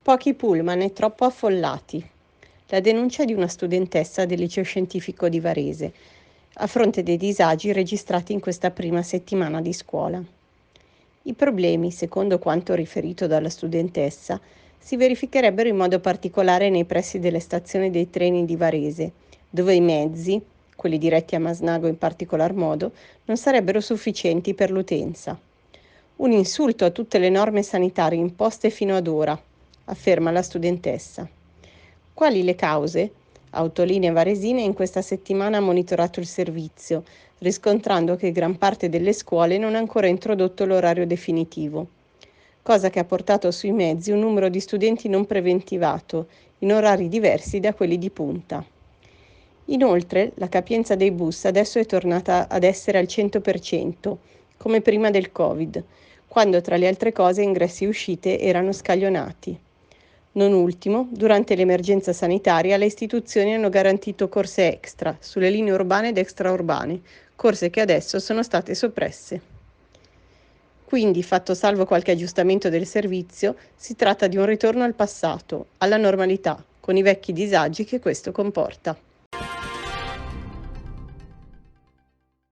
Pochi pullman e troppo affollati. La denuncia di una studentessa del liceo scientifico di Varese, a fronte dei disagi registrati in questa prima settimana di scuola. I problemi, secondo quanto riferito dalla studentessa, si verificherebbero in modo particolare nei pressi delle stazioni dei treni di Varese, dove i mezzi, quelli diretti a Masnago in particolar modo, non sarebbero sufficienti per l'utenza. Un insulto a tutte le norme sanitarie imposte fino ad ora, afferma la studentessa. Quali le cause? Autolinee Varesine in questa settimana ha monitorato il servizio, riscontrando che gran parte delle scuole non ha ancora introdotto l'orario definitivo, cosa che ha portato sui mezzi un numero di studenti non preventivato, in orari diversi da quelli di punta. Inoltre, la capienza dei bus adesso è tornata ad essere al 100%, come prima del Covid, quando tra le altre cose ingressi e uscite erano scaglionati. Non ultimo, durante l'emergenza sanitaria le istituzioni hanno garantito corse extra sulle linee urbane ed extraurbane, corse che adesso sono state soppresse. Quindi, fatto salvo qualche aggiustamento del servizio, si tratta di un ritorno al passato, alla normalità, con i vecchi disagi che questo comporta.